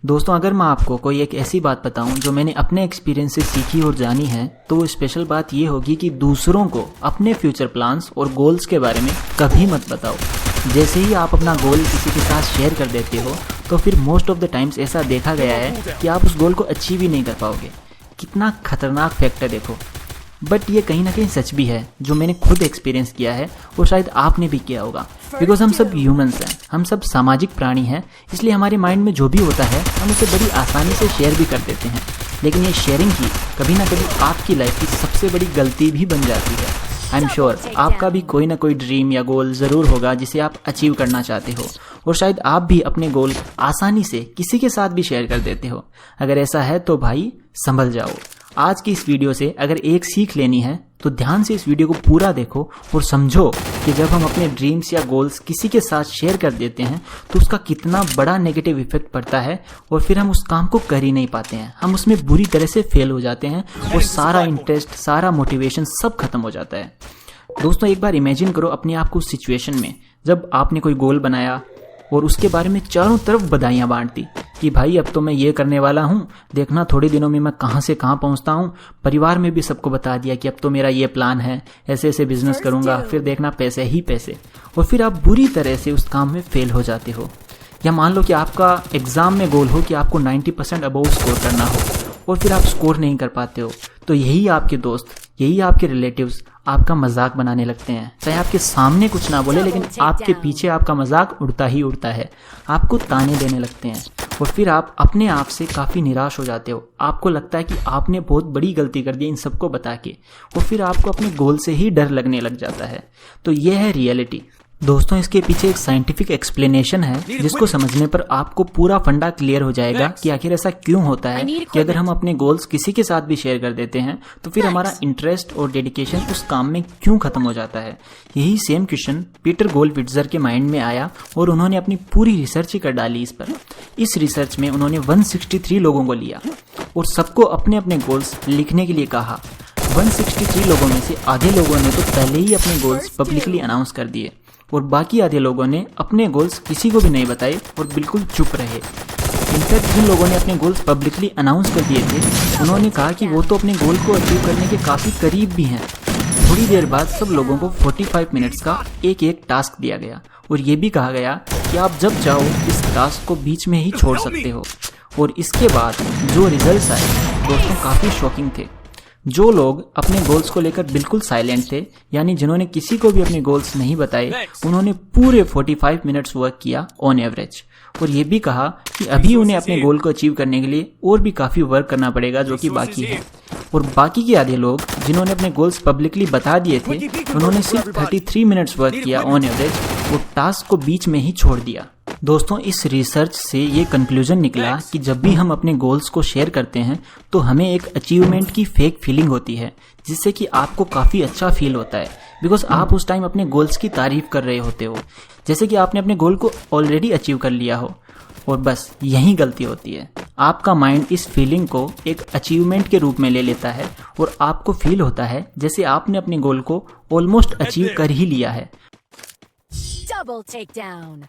दोस्तों अगर मैं आपको कोई एक ऐसी बात बताऊं जो मैंने अपने एक्सपीरियंस से सीखी और जानी है तो वो स्पेशल बात ये होगी कि दूसरों को अपने फ्यूचर प्लान्स और गोल्स के बारे में कभी मत बताओ। जैसे ही आप अपना गोल किसी के साथ शेयर कर देते हो तो फिर मोस्ट ऑफ द टाइम्स ऐसा देखा गया है कि आप उस गोल को अचीव ही नहीं कर पाओगे। कितना खतरनाक फैक्ट है देखो। बट ये कहीं ना कहीं सच भी है जो मैंने खुद एक्सपीरियंस किया है और शायद आपने भी किया होगा। बिकॉज हम सब ह्यूमंस हैं, हम सब सामाजिक प्राणी हैं, इसलिए हमारे माइंड में जो भी होता है हम उसे बड़ी आसानी से शेयर भी कर देते हैं। लेकिन ये शेयरिंग ही कभी ना कभी आपकी लाइफ की सबसे बड़ी गलती भी बन जाती है। आई एम श्योर आपका भी कोई ना कोई ड्रीम या गोल ज़रूर होगा जिसे आप अचीव करना चाहते हो और शायद आप भी अपने गोल आसानी से किसी के साथ भी शेयर कर देते हो। अगर ऐसा है तो भाई संभल जाओ। आज की इस वीडियो से अगर एक सीख लेनी है तो ध्यान से इस वीडियो को पूरा देखो और समझो कि जब हम अपने ड्रीम्स या गोल्स किसी के साथ शेयर कर देते हैं तो उसका कितना बड़ा नेगेटिव इफेक्ट पड़ता है और फिर हम उस काम को कर ही नहीं पाते हैं। हम उसमें बुरी तरह से फेल हो जाते हैं और सारा इंटरेस्ट, सारा मोटिवेशन सब खत्म हो जाता है। दोस्तों एक बार इमेजिन करो अपने आप को उस सिचुएशन में जब आपने कोई गोल बनाया और उसके बारे में चारों तरफ बधाइयाँ बांट दी कि भाई अब तो मैं ये करने वाला हूँ, देखना थोड़े दिनों में मैं कहाँ से कहाँ पहुँचता हूँ। परिवार में भी सबको बता दिया कि अब तो मेरा ये प्लान है, ऐसे ऐसे बिजनेस करूँगा, फिर देखना पैसे ही पैसे। और फिर आप बुरी तरह से उस काम में फेल हो जाते हो। या मान लो कि आपका एग्जाम में गोल हो कि आपको 90% अबव स्कोर करना हो और फिर आप स्कोर नहीं कर पाते हो, तो यही आपके दोस्त, यही आपके रिलेटिव्स आपका मजाक बनाने लगते हैं। चाहे आपके सामने कुछ ना बोले लेकिन आपके पीछे आपका मजाक उड़ता ही उड़ता है, आपको ताने देने लगते हैं और फिर आप अपने आप से काफ़ी निराश हो जाते हो। आपको लगता है कि आपने बहुत बड़ी गलती कर दी इन सबको बता के और फिर आपको अपने गोल से ही डर लगने लग जाता है। तो यह है रियलिटी। दोस्तों इसके पीछे एक साइंटिफिक एक्सप्लेनेशन है जिसको समझने पर आपको पूरा फंडा क्लियर हो जाएगा कि आखिर ऐसा क्यों होता है कि अगर हम अपने गोल्स किसी के साथ भी शेयर कर देते हैं तो फिर हमारा इंटरेस्ट और डेडिकेशन उस काम में क्यों खत्म हो जाता है। यही सेम क्वेश्चन पीटर गोल्डविट्जर के माइंड में आया और उन्होंने अपनी पूरी रिसर्च ही कर डाली इस पर। इस रिसर्च में उन्होंने 163 लोगों को लिया और सबको अपने अपने गोल्स लिखने के लिए कहा। 163 लोगों में से आधे लोगों ने तो पहले ही अपने गोल्स पब्लिकली अनाउंस कर दिए और बाकी आधे लोगों ने अपने गोल्स किसी को भी नहीं बताए और बिल्कुल चुप रहे। इनफैक्ट जिन लोगों ने अपने गोल्स पब्लिकली अनाउंस कर दिए थे उन्होंने कहा कि वो तो अपने गोल को अचीव करने के काफ़ी करीब भी हैं। थोड़ी देर बाद सब लोगों को 45 मिनट्स का एक एक टास्क दिया गया और ये भी कहा गया कि आप जब चाहो इस टास्क को बीच में ही छोड़ सकते हो। और इसके बाद जो रिजल्ट्स आए दोस्तों काफ़ी शॉकिंग थे। जो लोग अपने गोल्स को लेकर बिल्कुल साइलेंट थे, यानी जिन्होंने किसी को भी अपने गोल्स नहीं बताए, उन्होंने पूरे 45 मिनट्स वर्क किया ऑन एवरेज और ये भी कहा कि अभी उन्हें अपने गोल को अचीव करने के लिए और भी काफ़ी वर्क करना पड़ेगा जो कि बाकी है। और बाकी के आधे लोग जिन्होंने अपने गोल्स पब्लिकली बता दिए थे उन्होंने सिर्फ 33 मिनट्स वर्क किया ऑन एवरेज और टास्क को बीच में ही छोड़ दिया। दोस्तों इस रिसर्च से ये कंक्लूजन निकला कि जब भी हम अपने गोल्स को शेयर करते हैं तो हमें एक अचीवमेंट की फेक फीलिंग होती है जिससे कि आपको काफ़ी अच्छा फील होता है बिकॉज आप उस टाइम अपने गोल्स की तारीफ कर रहे होते हो, जैसे कि आपने अपने गोल को ऑलरेडी अचीव कर लिया हो। और बस यही गलती होती है, आपका माइंड इस फीलिंग को एक अचीवमेंट के रूप में ले लेता है और आपको फील होता है जैसे आपने अपने गोल को ऑलमोस्ट अचीव कर ही लिया है। Double takedown.